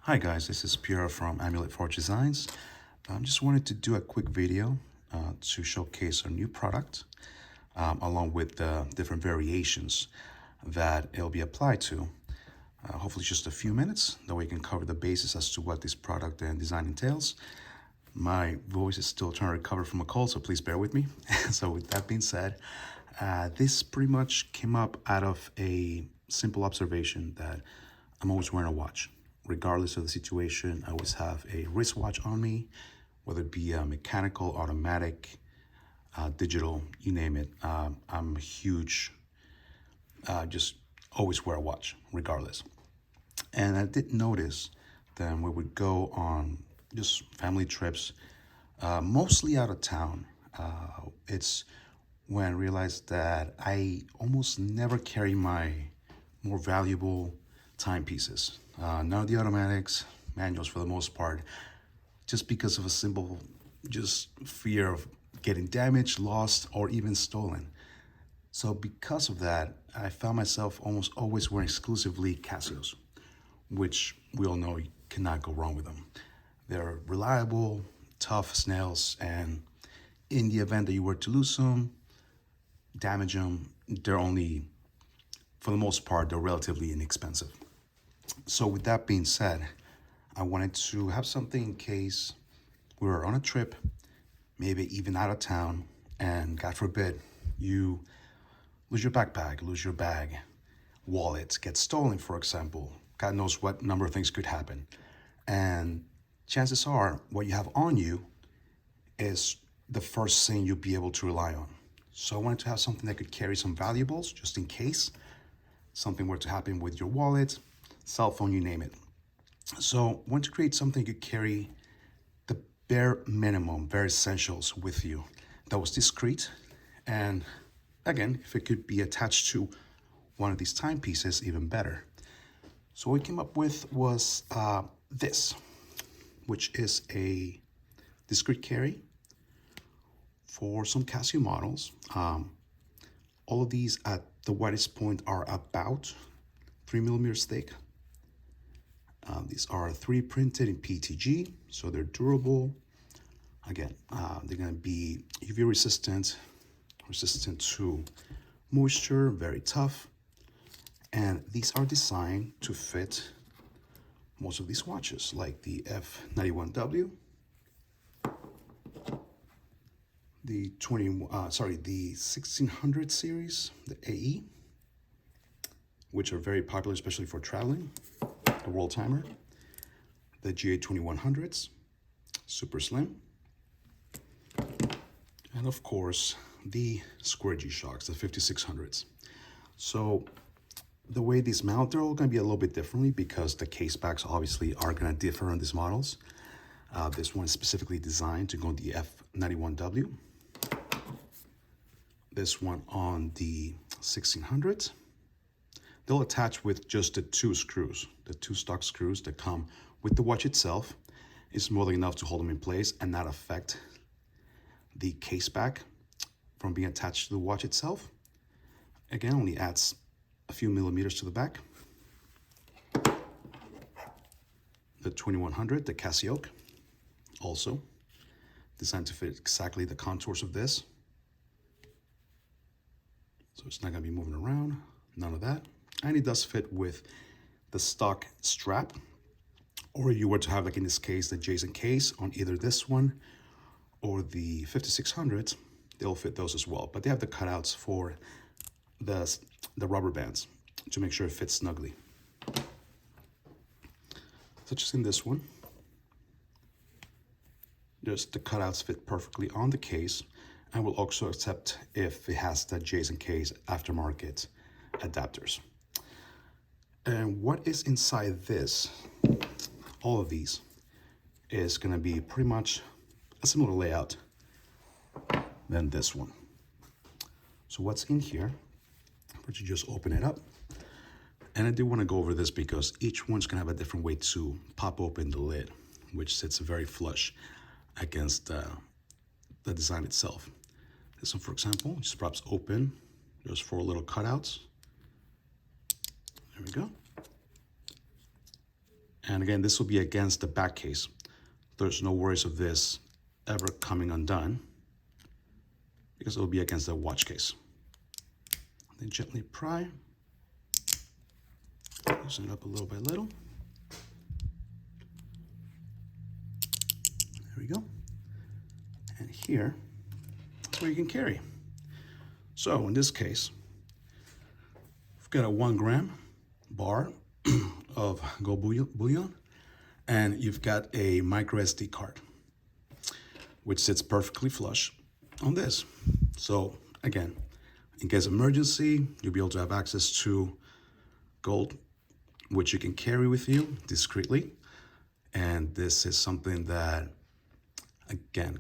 Hi guys, this is Pierre from Amulet Forge Designs. I just wanted to do a quick video to showcase a new product along with the different variations that it'll be applied to. Hopefully just a few minutes, that way we can cover the basis as to what this product and design entails. My voice is still trying to recover from a cold, so please bear with me. So with that being said, this pretty much came up out of a simple observation that I'm always wearing a watch. Regardless of the situation, I always have a wristwatch on me, whether it be mechanical, automatic, digital, you name it. I'm a huge, just always wear a watch, regardless. And I did notice that we would go on just family trips, mostly out of town. It's when I realized that I almost never carry my more valuable timepieces. None of the automatics, manuals for the most part, just because of a simple just fear of getting damaged, lost, or even stolen. So because of that, I found myself almost always wearing exclusively Casios, which we all know you cannot go wrong with them. They're reliable, tough snails, and in the event that you were to lose them, damage them, they're only, for the most part, they're relatively inexpensive. So with that being said, I wanted to have something in case we were on a trip, maybe even out of town, and God forbid, you lose your backpack, lose your bag, wallet, get stolen, for example. God knows what number of things could happen. And chances are what you have on you is the first thing you'll be able to rely on. So I wanted to have something that could carry some valuables just in case something were to happen with your wallet, cell phone, you name it. So I wanted to create something you could carry the bare minimum, bare essentials with you that was discreet. And again, if it could be attached to one of these timepieces, even better. So what we came up with was this, which is a discrete carry for some Casio models. All of these at the widest point are about 3 millimeters thick. These are 3D printed in PETG, so they're durable. Again, they're going to be UV resistant, resistant to moisture, very tough. And these are designed to fit most of these watches, like the F91W, the the 1600 series, the AE, which are very popular, especially for traveling, the World Timer, the GA2100s, super slim, and of course, the square G-Shocks, the 5600s. So the way these mount, they're all going to be a little bit differently because the case backs obviously are going to differ on these models. This one is specifically designed to go on the F91W. This one on the 1600. They'll attach with just the two screws, the two stock screws that come with the watch itself. It's more than enough to hold them in place and not affect the case back from being attached to the watch itself. Again, only adds a few millimeters to the back. The 2100, the Casio, also designed to fit exactly the contours of this. So it's not going to be moving around, none of that. And it does fit with the stock strap, or you were to have, like in this case, the adjacent case on either this one or the 5600, they'll fit those as well. But they have the cutouts for the rubber bands to make sure it fits snugly. Such as in this one, just the cutouts fit perfectly on the case, and will also accept if it has the adjacent case aftermarket adapters. And what is inside this, all of these, is going to be pretty much a similar layout than this one. So what's in here, but you just open it up. And I do want to go over this because each one's going to have a different way to pop open the lid, which sits very flush against the design itself. This one, for example, just pops open. There's 4 little cutouts. There we go. And again, this will be against the back case. There's no worries of this ever coming undone because it will be against the watch case. Then gently pry, loosen it up a little by little. There we go. And here, that's where you can carry. So in this case, we've got a 1 gram bar of gold bullion, and you've got a micro SD card, which sits perfectly flush on this. So again, in case of emergency, you'll be able to have access to gold, which you can carry with you discreetly. And this is something that, again,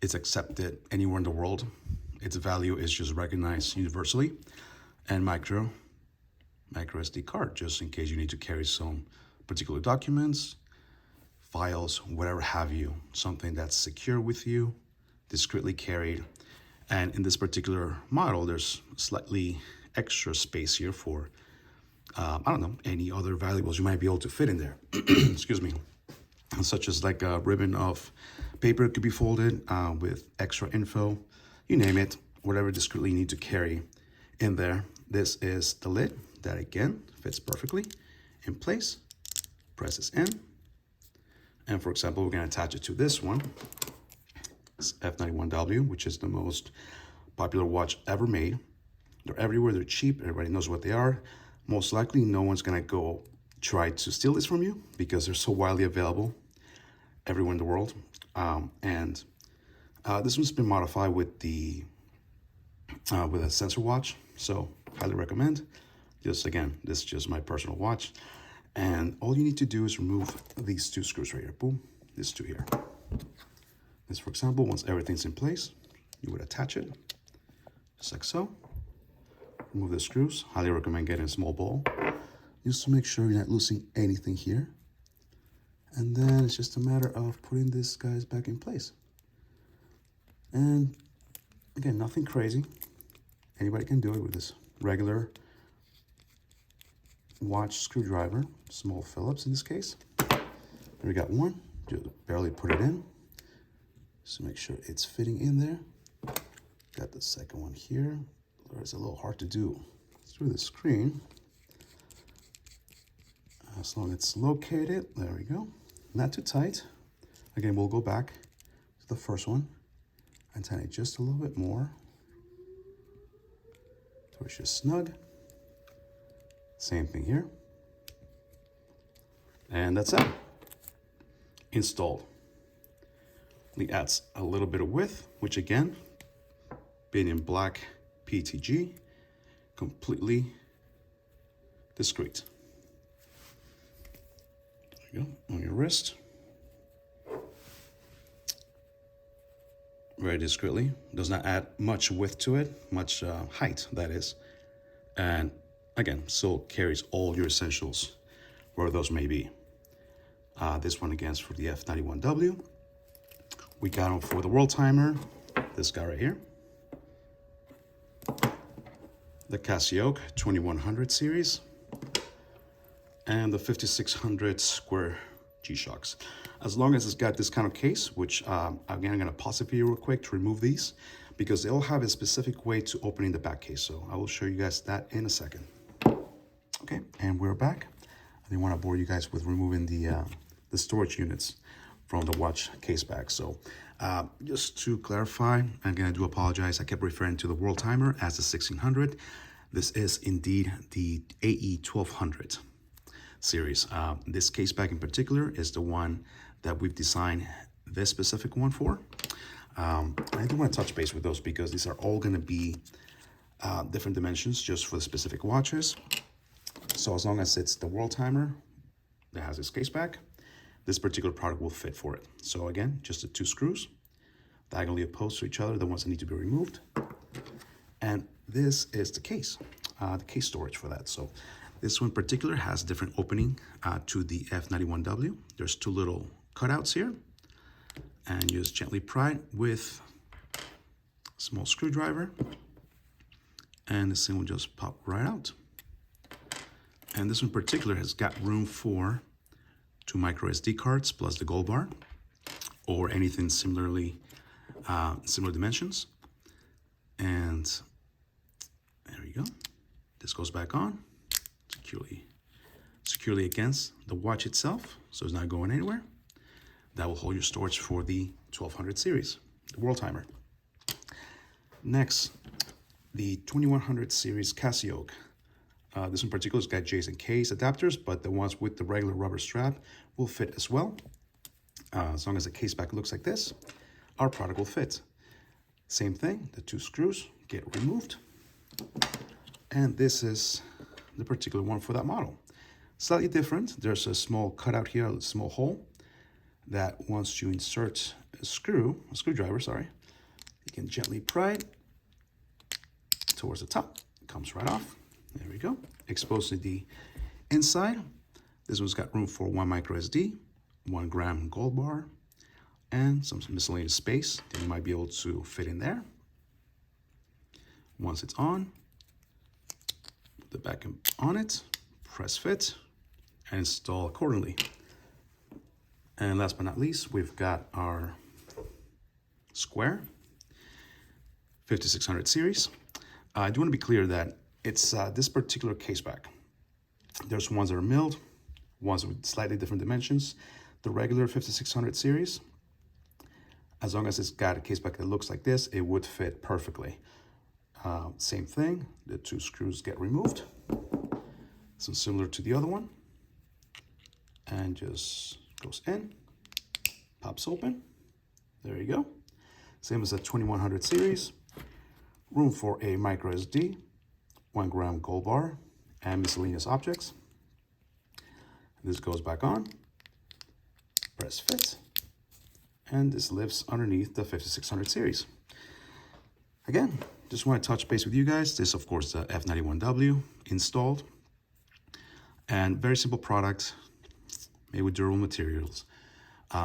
it's accepted anywhere in the world. Its value is just recognized universally. And micro SD card, just in case you need to carry some particular documents, files, whatever have you, something that's secure with you, discreetly carried. And in this particular model, there's slightly extra space here for, I don't know, any other valuables you might be able to fit in there. Excuse me. Such as like a ribbon of paper could be folded with extra info, you name it, whatever discreetly you need to carry in there. This is the lid that, again, fits perfectly in place, presses in. And for example, we're going to attach it to this one. It's F91W, which is the most popular watch ever made. They're everywhere, they're cheap, everybody knows what they are. Most likely no one's gonna go try to steal this from you because they're so widely available everywhere in the world. This one's been modified with with a sensor watch, so highly recommend. Just again, this is just my personal watch. And all you need to do is remove these 2 screws right here, boom, these 2 here. This, for example, once everything's in place, you would attach it, just like so. Remove the screws. Highly recommend getting a small ball, just to make sure you're not losing anything here. And then it's just a matter of putting these guys back in place. And again, nothing crazy. Anybody can do it with this regular watch screwdriver, small Phillips in this case. There we got one, just barely put it in. So make sure it's fitting in there. Got the second one here. It's a little hard to do through the screen. As long as it's located, there we go. Not too tight. Again, we'll go back to the first one and tighten it just a little bit more. So it's just snug. Same thing here. And that's it. Installed. It adds a little bit of width, which again, being in black PTG, completely discreet. There you go, on your wrist. Very discreetly. Does not add much width to it, much height, that is. And again, still carries all your essentials, where those may be. This one again is for the F91W. We got them for the world timer, this guy right here. The Casio 2100 series. And the 5600 square G-Shocks. As long as it's got this kind of case, which again, I'm gonna pause the video real quick to remove these because they all have a specific way to opening the back case. So I will show you guys that in a second. Okay, and we're back. I didn't want to bore you guys with removing the storage units from the watch case back. So just to clarify, again, I do apologize. I kept referring to the world timer as the 1600. This is indeed the AE 1200 series. This case back in particular is the one that we've designed this specific one for. I do want to touch base with those because these are all going to be different dimensions just for the specific watches. So as long as it's the world timer that has this case back, this particular product will fit for it. So again, just the 2 screws diagonally opposed to each other, the ones that need to be removed. And this is the case storage for that. So this one in particular has different opening to the F91W. There's 2 little cutouts here, and you just gently pry it with a small screwdriver, and this thing will just pop right out. And this one in particular has got room for 2 micro SD cards plus the gold bar, or anything similarly, similar dimensions. And there we go. This goes back on securely against the watch itself, so it's not going anywhere. That will hold your storage for the 1200 series, the World Timer. Next, the 2100 series Casio. This in particular has got J's and K's adapters, but the ones with the regular rubber strap will fit as well. As long as the case back looks like this, our product will fit. Same thing, the 2 screws get removed. And this is the particular one for that model. Slightly different. There's a small cutout here, a small hole, that once you insert a screwdriver, you can gently pry it towards the top. It comes right off. There we go. Exposing the inside. This one's got room for 1 micro SD, 1 gram gold bar, and some miscellaneous space that you might be able to fit in there. Once it's on, put the back on it, press fit, and install accordingly. And last but not least, we've got our square 5600 series. I do want to be clear that it's this particular case back. There's ones that are milled, ones with slightly different dimensions. The regular 5600 series, as long as it's got a case back that looks like this, it would fit perfectly. Same thing, the 2 screws get removed. So similar to the other one. And just goes in, pops open. There you go. Same as the 2100 series. Room for a micro SD, 1 gram gold bar, and miscellaneous objects. This goes back on, press fit, and this lives underneath the 5600 series. Again, just want to touch base with you guys. This, of course, the F91W installed, and very simple product, made with durable materials,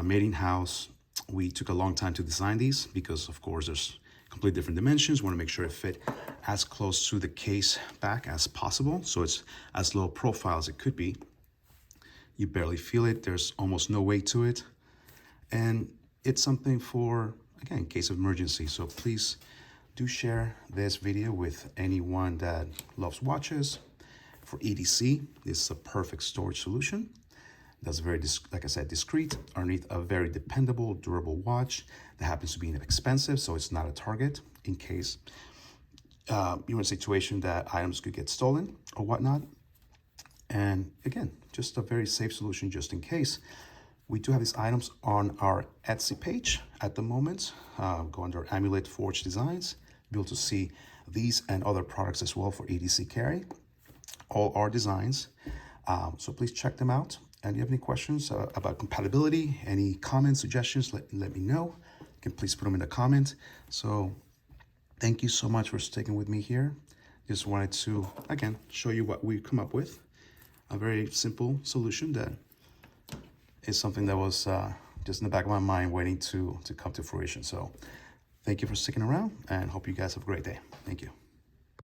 made in-house. We took a long time to design these because, of course, there's completely different dimensions. We want to make sure it fit as close to the case back as possible, so it's as low profile as it could be. You barely feel it. There's almost no weight to it, and it's something for, again, in case of emergency. So please do share this video with anyone that loves watches. For EDC, this is a perfect storage solution. That's very, like I said, discreet, underneath a very dependable, durable watch that happens to be inexpensive, so it's not a target in case you're in a situation that items could get stolen or whatnot. And again, just a very safe solution just in case. We do have these items on our Etsy page at the moment. Go under Amulet Forge Designs. Be able to see these and other products as well for EDC carry. All our designs. So please check them out. And if you have any questions about compatibility, any comments, suggestions, let me know. You can please put them in the comment. So thank you so much for sticking with me here. Just wanted to, again, show you what we've come up with. A very simple solution that is something that was just in the back of my mind waiting to come to fruition. So thank you for sticking around and hope you guys have a great day. Thank you.